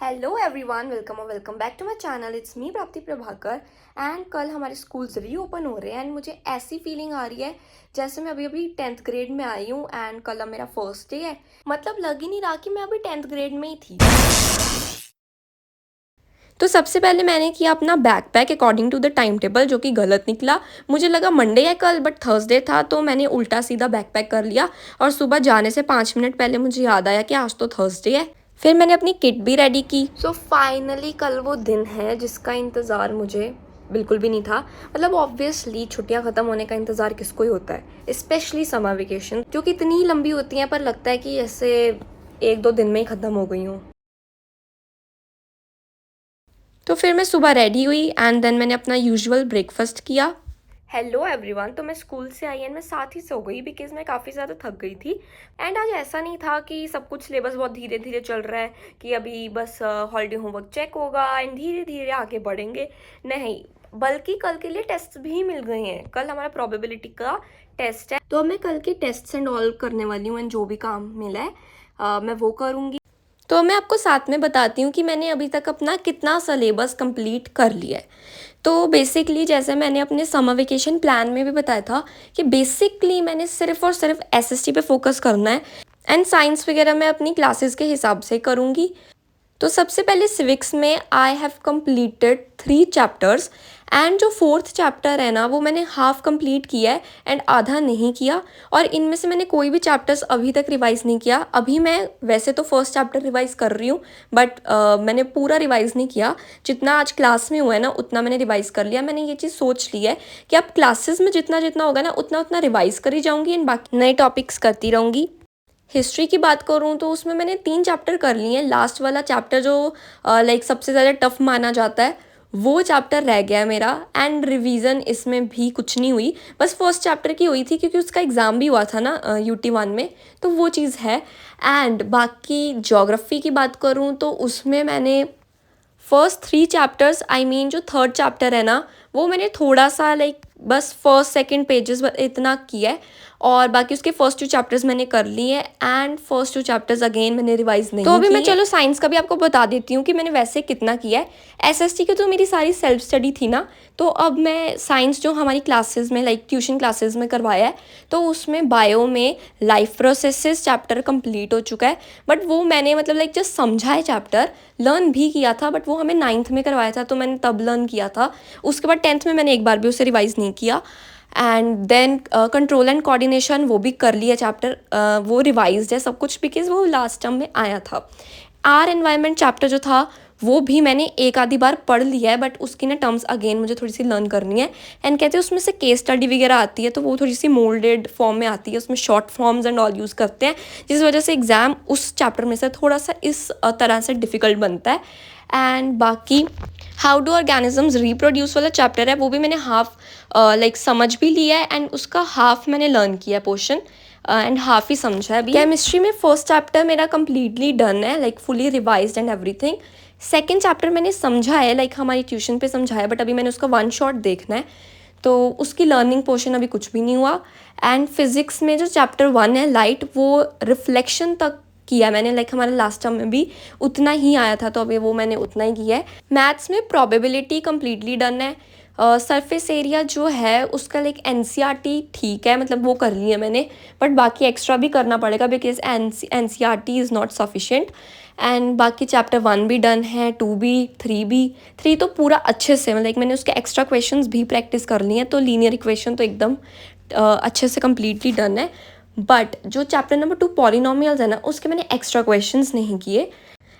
Hello everyone, welcome back to my channel. It's me Prapti Prabhakar. And कल हमारे schools reopen हो रहे हैं एंड मुझे ऐसी फीलिंग आ रही है जैसे मैं अभी अभी 10th ग्रेड में आई हूँ एंड कल अब मेरा फर्स्ट डे है। मतलब लग ही नहीं रहा कि मैं अभी 10th ग्रेड में ही थी। तो सबसे पहले मैंने किया अपना backpack according to the time table, जो कि गलत निकला। मुझे लगा मंडे है कल, बट थर्सडे था, तो मैंने उल्टा सीधा बैकपैक कर लिया। और सुबह जाने से 5 मिनट पहले मुझे याद आया कि आज तो थर्सडे है। फिर मैंने अपनी किट भी रेडी की। सो फाइनली कल वो दिन है जिसका इंतज़ार मुझे बिल्कुल भी नहीं था। मतलब ऑब्वियसली छुट्टियां ख़त्म होने का इंतज़ार किसको ही होता है, स्पेशली समर वेकेशन, जो कि इतनी लंबी होती हैं पर लगता है कि ऐसे 1-2 दिन में ही ख़त्म हो गई हूँ। तो फिर मैं सुबह रेडी हुई एंड देन मैंने अपना यूजुअल ब्रेकफास्ट किया। हेलो एवरीवन, तो मैं स्कूल से आई एंड मैं साथ ही सो गई बिकॉज मैं काफ़ी ज़्यादा थक गई थी। एंड आज ऐसा नहीं था कि सब कुछ सिलेबस बहुत धीरे धीरे चल रहा है कि अभी बस हॉलीडे होमवर्क चेक होगा एंड धीरे धीरे आगे बढ़ेंगे। नहीं, बल्कि कल के लिए टेस्ट भी मिल गए हैं। कल हमारा प्रोबेबिलिटी का टेस्ट है, तो मैं कल के टेस्ट एंड ऑल करने वाली हूँ एंड जो भी काम मिला है मैं वो करूँगी। तो मैं आपको साथ में बताती हूँ कि मैंने अभी तक अपना कितना सिलेबस कंप्लीट कर लिया है। तो बेसिकली जैसे मैंने अपने समर वेकेशन प्लान में भी बताया था कि बेसिकली मैंने सिर्फ और सिर्फ एसएसटी पे फोकस करना है एंड साइंस वगैरह मैं अपनी क्लासेस के हिसाब से करूँगी। तो सबसे पहले सिविक्स में I have completed 3 chapters and जो 4th चैप्टर है ना वो मैंने हाफ कंप्लीट किया है एंड आधा नहीं किया। और इनमें से मैंने कोई भी चैप्टर्स अभी तक रिवाइज़ नहीं किया। अभी मैं वैसे तो फर्स्ट चैप्टर रिवाइज़ कर रही हूँ, बट मैंने पूरा रिवाइज़ नहीं किया। जितना आज क्लास में हुआ है ना उतना मैंने रिवाइज़ कर लिया। मैंने ये चीज़ सोच ली है कि अब क्लासेस में जितना जितना होगा ना उतना उतना रिवाइज़ करी जाऊँगी एंड बाकी नए टॉपिक्स करती रहूँगी। हिस्ट्री की बात करूँ तो उसमें मैंने 3 चैप्टर कर लिए हैं। लास्ट वाला चैप्टर जो लाइक सबसे ज़्यादा टफ माना जाता है वो चैप्टर रह गया है मेरा। एंड रिवीजन इसमें भी कुछ नहीं हुई, बस फर्स्ट चैप्टर की हुई थी क्योंकि उसका एग्ज़ाम भी हुआ था ना UT1 में, तो वो चीज़ है। एंड बाकी ज्योग्राफी की बात करूँ तो उसमें मैंने फर्स्ट 3 चैप्टर्स जो 3rd चैप्टर है ना वो मैंने थोड़ा सा लाइक बस फर्स्ट सेकंड पेजेस इतना किया है। और बाकी उसके फर्स्ट 2 चैप्टर्स मैंने कर लिए एंड फर्स्ट 2 चैप्टर्स अगेन मैंने रिवाइज नहीं तो अभी मैं चलो साइंस का भी आपको बता देती हूँ कि मैंने वैसे कितना किया है। एसएसटी की तो मेरी सारी सेल्फ स्टडी थी ना, तो अब मैं साइंस जो हमारी क्लासेस में लाइक ट्यूशन क्लासेस में करवाया है तो उसमें बायो में लाइफ प्रोसेसेस चैप्टर कंप्लीट हो चुका है। बट वो मैंने मतलब लाइक जस्ट समझा है चैप्टर, लर्न भी किया था, बट वो हमें 9th में करवाया था तो मैंने तब लर्न किया था। उसके बाद 10th में मैंने एक बार भी उसे रिवाइज़ नहीं किया। And then control and coordination वो भी कर लिया चैप्टर, वो रिवाइज्ड है सब कुछ बिकॉज वो लास्ट टर्म में आया था। आर एनवायरनमेंट चैप्टर जो था वो भी मैंने एक आधी बार पढ़ लिया है, बट उसकी ना टर्म्स अगेन मुझे थोड़ी सी लर्न करनी है। एंड कहते हैं उसमें से केस स्टडी वगैरह आती है तो वो थोड़ी सी मोल्डेड फॉर्म में आती है, उसमें short forms and all use करते हैं, जिस वजह से एग्ज़ाम उस चैप्टर में से थोड़ा सा इस तरह से डिफ़िकल्ट बनता है। एंड बाकी हाउ डू ऑर्गेनिजम्स रिप्रोड्यूस वाला चैप्टर है वो भी मैंने हाफ लाइक समझ भी लिया है एंड उसका हाफ मैंने लर्न किया है पोर्शन एंड हाफ ही समझा है अभी। केमिस्ट्री में फर्स्ट चैप्टर मेरा कम्प्लीटली डन है, like fully revised and everything. Second chapter मैंने समझा है, लाइक हमारी ट्यूशन पे समझा है, बट अभी मैंने उसका 1 शॉट देखना है तो उसकी लर्निंग पोर्शन अभी कुछ भी नहीं हुआ। एंड फिज़िक्स में जो चैप्टर 1 है लाइट, वो रिफ्लेक्शन तक किया मैंने, लाइक हमारे लास्ट टर्म में भी उतना ही आया था तो अभी वो मैंने उतना ही किया है। मैथ्स में प्रोबेबिलिटी कम्प्लीटली डन है। सरफेस एरिया जो है उसका लाइक एनसीईआरटी ठीक है, मतलब वो कर लिया मैंने, बट बाकी एक्स्ट्रा भी करना पड़ेगा because NCERT is not sufficient. And बाकी चैप्टर 1 भी डन है, 2 भी, 3 भी। 3 तो पूरा अच्छे से मतलब मैंने उसके एक्स्ट्रा क्वेश्चंस भी प्रैक्टिस कर लिए हैं, तो लीनियर इक्वेशन तो एकदम अच्छे से कम्प्लीटली डन है। बट जो चैप्टर नंबर 2 पॉलिनोमियल्स है ना उसके मैंने एक्स्ट्रा क्वेश्चंस नहीं किए।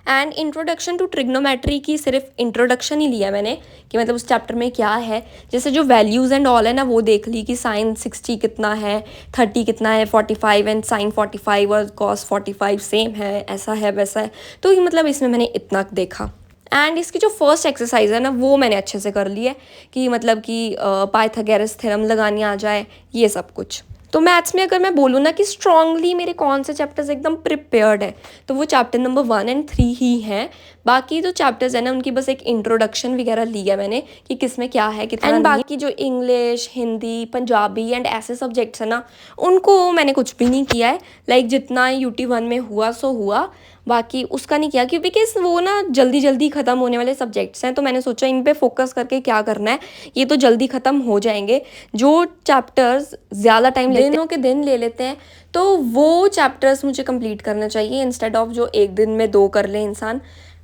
एंड इंट्रोडक्शन टू ट्रिग्नोमेट्री की सिर्फ इंट्रोडक्शन ही लिया मैंने कि मतलब उस चैप्टर में क्या है। जैसे जो वैल्यूज़ एंड ऑल है ना वो देख ली कि साइन 60 कितना है, 30 कितना है, 45 एंड साइन 45 और कॉस 45 सेम है, ऐसा है वैसा है। तो मतलब इसमें मैंने इतना देखा। एंड इसकी जो फर्स्ट एक्सरसाइज है ना वो मैंने अच्छे से कर ली है कि मतलब कि पाइथागोरस थ्योरम लगानी आ जाए, ये सब कुछ। तो मैथ्स में अगर मैं बोलूँ ना कि स्ट्रांगली मेरे कौन से चैप्टर्स एकदम प्रिपेयर्ड है तो वो चैप्टर नंबर 1 एंड 3 ही हैं। बाकी जो चैप्टर्स है ना उनकी बस एक इंट्रोडक्शन वगैरह लिया मैंने कि किस में क्या है कितना। एंड बाकी जो इंग्लिश, हिंदी, पंजाबी एंड ऐसे सब्जेक्ट्स है ना उनको मैंने कुछ भी नहीं किया है, लाइक जितना UT1 में हुआ सो हुआ। बाकी उसका नहीं किया, क्यों, बिकॉज वो ना जल्दी जल्दी ख़त्म होने वाले सब्जेक्ट्स हैं, तो मैंने सोचा इन पे फोकस करके क्या करना है, ये तो जल्दी ख़त्म हो जाएंगे। जो चैप्टर्स ज़्यादा टाइम दिनों के दिन ले लेते हैं, तो वो चैप्टर्स मुझे कंप्लीट करना चाहिए इंस्टेड ऑफ जो एक दिन में 2 कर ले इंसान।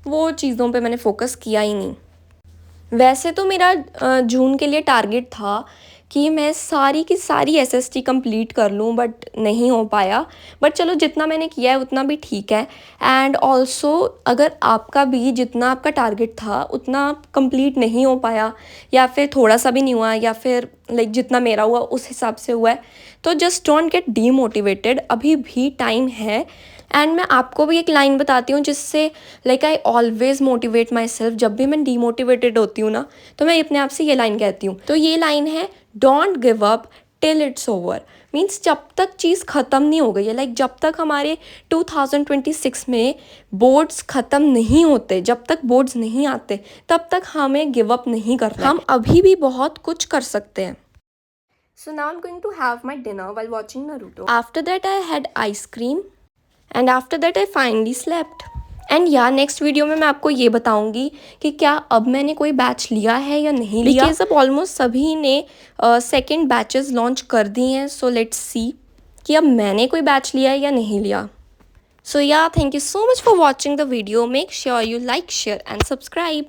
वो चीज़ों पे मैंने फोकस किया ही नहीं। वैसे तो मेरा जून के लिए टारगेट था कि मैं सारी की सारी एसएसटी कंप्लीट कर लूँ, बट नहीं हो पाया। बट चलो, जितना मैंने किया है उतना भी ठीक है। एंड ऑल्सो अगर आपका भी जितना आपका टारगेट था उतना कंप्लीट नहीं हो पाया, या फिर थोड़ा सा भी नहीं हुआ, या फिर लाइक जितना मेरा हुआ उस हिसाब से हुआ है, तो जस्ट डोंट गेट डीमोटिवेटेड, अभी भी टाइम है। एंड मैं आपको भी एक लाइन बताती हूँ जिससे like I always motivate my self. जब भी मैं डीमोटिवेटेड होती हूँ ना, तो मैं अपने आप से ये लाइन कहती हूँ। तो ये लाइन है, don't give up till it's over. Means जब तक चीज़ ख़त्म नहीं हो गई है, लाइक जब तक हमारे 2026 में बोर्ड्स ख़त्म नहीं होते, जब तक बोर्ड्स नहीं आते, तब तक हमें गिव अप नहीं करना। हम अभी भी बहुत कुछ कर सकते हैं। So now I'm going to have my dinner while watching Naruto. After that I had ice cream and after that I finally slept. And यार नेक्स्ट वीडियो में मैं आपको ये बताऊंगी कि क्या अब मैंने कोई बैच लिया है या नहीं लिया, बिकॉज अब ऑलमोस्ट सभी ने सेकेंड बैचेस लॉन्च कर दी हैं। सो लेट्स सी कि अब मैंने कोई बैच लिया है या नहीं लिया। सो या thank you so much for watching the video. Make sure you like, share and subscribe.